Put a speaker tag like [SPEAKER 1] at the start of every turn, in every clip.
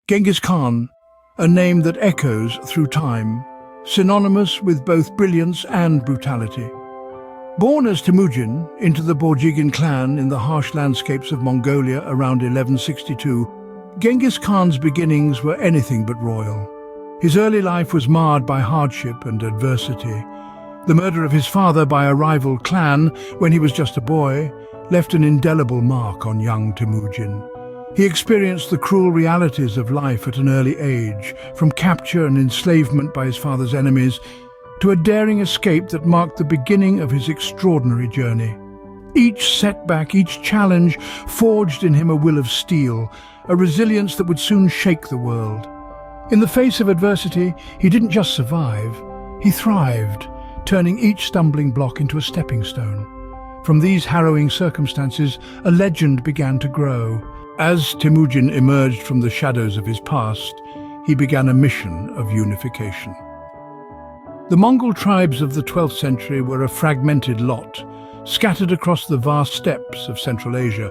[SPEAKER 1] Genghis Khan, a name that echoes through time, synonymous with both brilliance and brutality. Born as Temüjin into the Borjigin clan in the harsh landscapes of Mongolia around 1162, Genghis Khan's beginnings were anything but royal. His early life was marred by hardship and adversity. The murder of his father by a rival clan when he was just a boy left an indelible mark on young Temüjin. He experienced the cruel realities of life at an early age, from capture and enslavement by his father's enemies to a daring escape that marked the beginning of his extraordinary journey. Each setback, each challenge forged in him a will of steel, a resilience that would soon shake the world. In the face of adversity, he didn't just survive, he thrived, turning each stumbling block into a stepping stone. From these harrowing circumstances, a legend began to grow. As Temüjin emerged from the shadows of his past, he began a mission of unification. The Mongol tribes of the 12th century were a fragmented lot, scattered across the vast steppes of Central Asia,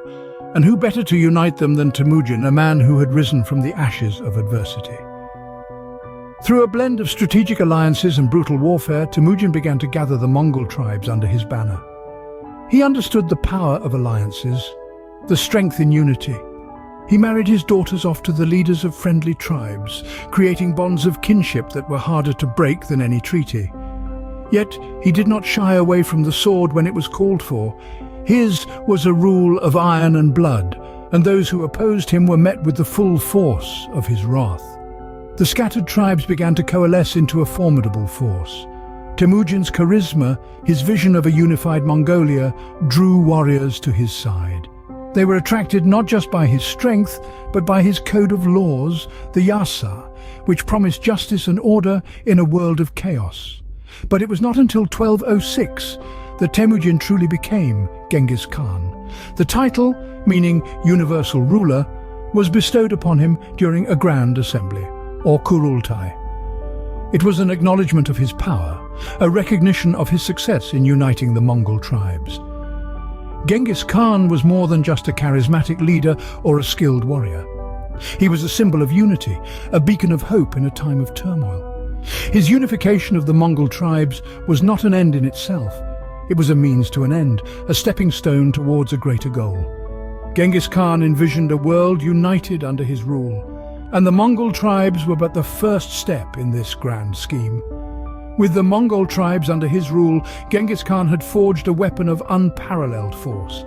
[SPEAKER 1] and who better to unite them than Temüjin, a man who had risen from the ashes of adversity. Through a blend of strategic alliances and brutal warfare, Temüjin began to gather the Mongol tribes under his banner. He understood the power of alliances, the strength in unity. He married his daughters off to the leaders of friendly tribes, creating bonds of kinship that were harder to break than any treaty. Yet he did not shy away from the sword when it was called for. His was a rule of iron and blood, and those who opposed him were met with the full force of his wrath. The scattered tribes began to coalesce into a formidable force. Temüjin's charisma, his vision of a unified Mongolia, drew warriors to his side. They were attracted not just by his strength, but by his code of laws, the yasa, which promised justice and order in a world of chaos. But it was not until 1206 that Temüjin truly became Genghis Khan. The title, meaning universal ruler, was bestowed upon him during a grand assembly, or kurultai. It was an acknowledgement of his power, a recognition of his success in uniting the Mongol tribes. Genghis Khan was more than just a charismatic leader or a skilled warrior. He was a symbol of unity, a beacon of hope in a time of turmoil. His unification of the Mongol tribes was not an end in itself. It was a means to an end, a stepping stone towards a greater goal. Genghis Khan envisioned a world united under his rule, and the Mongol tribes were but the first step in this grand scheme. With the Mongol tribes under his rule, Genghis Khan had forged a weapon of unparalleled force.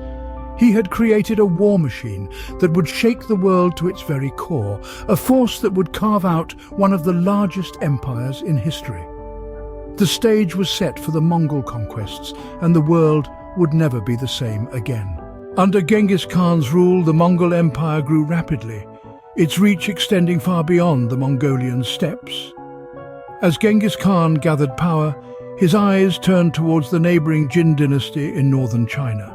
[SPEAKER 1] He had created a war machine that would shake the world to its very core, a force that would carve out one of the largest empires in history. The stage was set for the Mongol conquests, and the world would never be the same again. Under Genghis Khan's rule, the Mongol Empire grew rapidly, its reach extending far beyond the Mongolian steppes. As Genghis Khan gathered power, his eyes turned towards the neighboring Jin dynasty in northern China.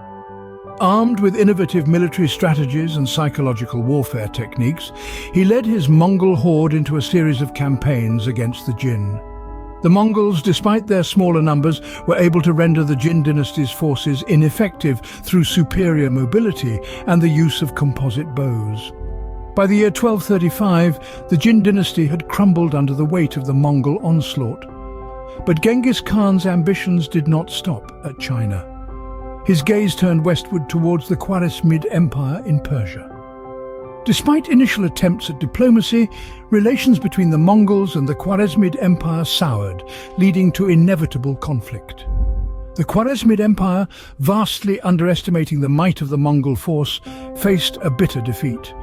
[SPEAKER 1] Armed with innovative military strategies and psychological warfare techniques, he led his Mongol horde into a series of campaigns against the Jin. The Mongols, despite their smaller numbers, were able to render the Jin dynasty's forces ineffective through superior mobility and the use of composite bows. By the year 1235, the Jin dynasty had crumbled under the weight of the Mongol onslaught. But Genghis Khan's ambitions did not stop at China. His gaze turned westward towards the Khwarezmid Empire in Persia. Despite initial attempts at diplomacy, relations between the Mongols and the Khwarezmid Empire soured, leading to inevitable conflict. The Khwarezmid Empire, vastly underestimating the might of the Mongol force, faced a bitter defeat.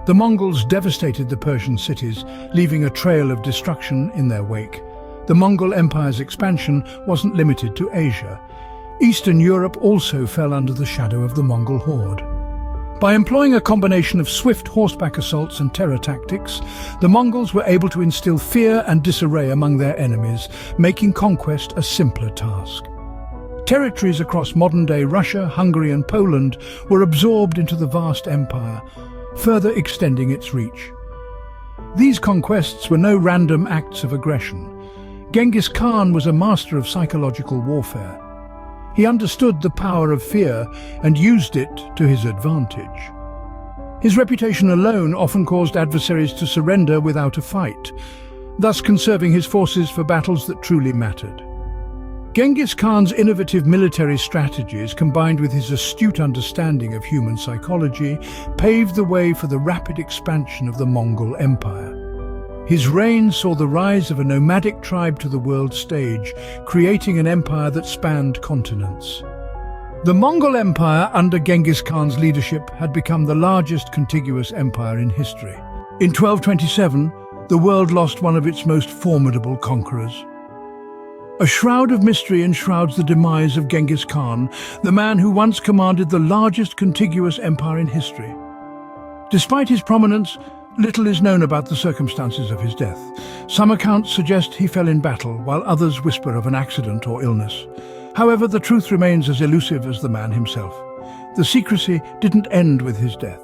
[SPEAKER 1] The Mongols devastated the Persian cities, leaving a trail of destruction in their wake. The Mongol Empire's expansion wasn't limited to Asia. Eastern Europe also fell under the shadow of the Mongol horde. By employing a combination of swift horseback assaults and terror tactics, the Mongols were able to instill fear and disarray among their enemies, making conquest a simpler task. Territories across modern-day Russia, Hungary and Poland were absorbed into the vast empire, further extending its reach. These conquests were no random acts of aggression. Genghis Khan was a master of psychological warfare. He understood the power of fear and used it to his advantage. His reputation alone often caused adversaries to surrender without a fight, thus conserving his forces for battles that truly mattered. Genghis Khan's innovative military strategies, combined with his astute understanding of human psychology, paved the way for the rapid expansion of the Mongol Empire. His reign saw the rise of a nomadic tribe to the world stage, creating an empire that spanned continents. The Mongol Empire, under Genghis Khan's leadership, had become the largest contiguous empire in history. In 1227, the world lost one of its most formidable conquerors. A shroud of mystery enshrouds the demise of Genghis Khan, the man who once commanded the largest contiguous empire in history. Despite his prominence, little is known about the circumstances of his death. Some accounts suggest he fell in battle, while others whisper of an accident or illness. However, the truth remains as elusive as the man himself. The secrecy didn't end with his death.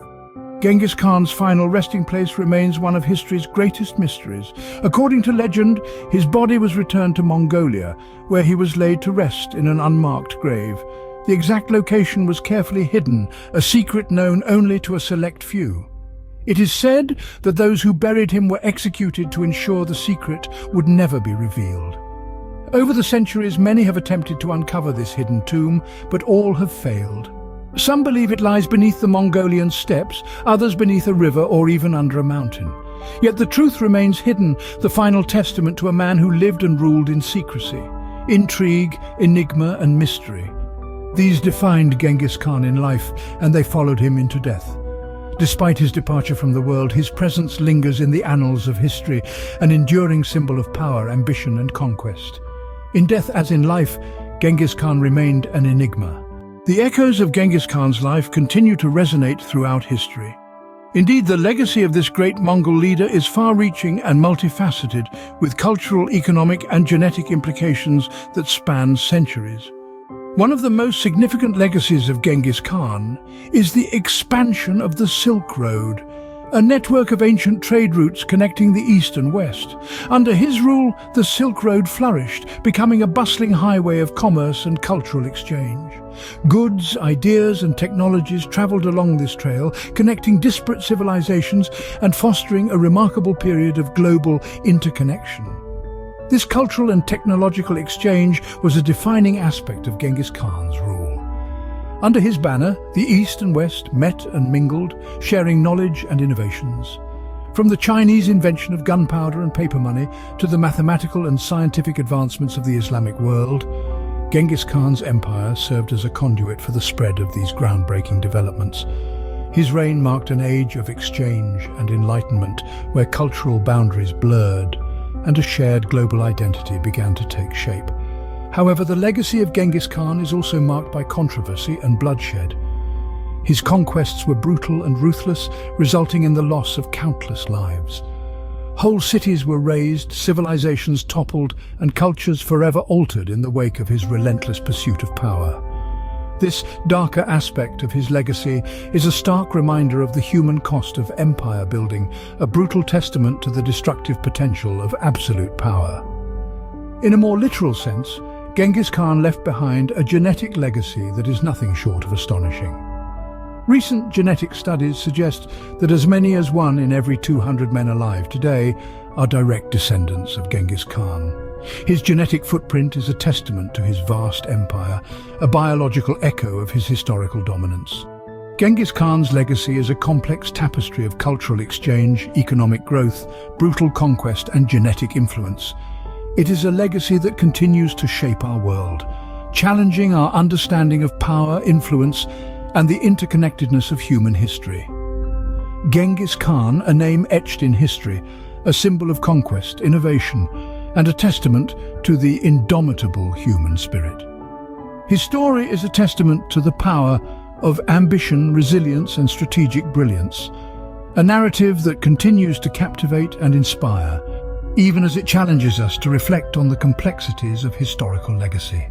[SPEAKER 1] Genghis Khan's final resting place remains one of history's greatest mysteries. According to legend, his body was returned to Mongolia, where he was laid to rest in an unmarked grave. The exact location was carefully hidden, a secret known only to a select few. It is said that those who buried him were executed to ensure the secret would never be revealed. Over the centuries, many have attempted to uncover this hidden tomb, but all have failed. Some believe it lies beneath the Mongolian steppes, others beneath a river or even under a mountain. Yet the truth remains hidden, the final testament to a man who lived and ruled in secrecy. Intrigue, enigma and mystery. These defined Genghis Khan in life, and they followed him into death. Despite his departure from the world, his presence lingers in the annals of history, an enduring symbol of power, ambition and conquest. In death as in life, Genghis Khan remained an enigma. The echoes of Genghis Khan's life continue to resonate throughout history. Indeed, the legacy of this great Mongol leader is far-reaching and multifaceted, with cultural, economic and genetic implications that span centuries. One of the most significant legacies of Genghis Khan is the expansion of the Silk Road, a network of ancient trade routes connecting the East and West. Under his rule, the Silk Road flourished, becoming a bustling highway of commerce and cultural exchange. Goods, ideas and technologies traveled along this trail, connecting disparate civilizations and fostering a remarkable period of global interconnection. This cultural and technological exchange was a defining aspect of Genghis Khan's rule. Under his banner, the East and West met and mingled, sharing knowledge and innovations. From the Chinese invention of gunpowder and paper money to the mathematical and scientific advancements of the Islamic world, Genghis Khan's empire served as a conduit for the spread of these groundbreaking developments. His reign marked an age of exchange and enlightenment where cultural boundaries blurred and a shared global identity began to take shape. However, the legacy of Genghis Khan is also marked by controversy and bloodshed. His conquests were brutal and ruthless, resulting in the loss of countless lives. Whole cities were razed, civilizations toppled, and cultures forever altered in the wake of his relentless pursuit of power. This darker aspect of his legacy is a stark reminder of the human cost of empire building, a brutal testament to the destructive potential of absolute power. In a more literal sense, Genghis Khan left behind a genetic legacy that is nothing short of astonishing. Recent genetic studies suggest that as many as 1 in every 200 men alive today are direct descendants of Genghis Khan. His genetic footprint is a testament to his vast empire, a biological echo of his historical dominance. Genghis Khan's legacy is a complex tapestry of cultural exchange, economic growth, brutal conquest and genetic influence. It is a legacy that continues to shape our world, challenging our understanding of power, influence, and the interconnectedness of human history. Genghis Khan, a name etched in history, a symbol of conquest, innovation, and a testament to the indomitable human spirit. His story is a testament to the power of ambition, resilience, and strategic brilliance, a narrative that continues to captivate and inspire, even as it challenges us to reflect on the complexities of historical legacy.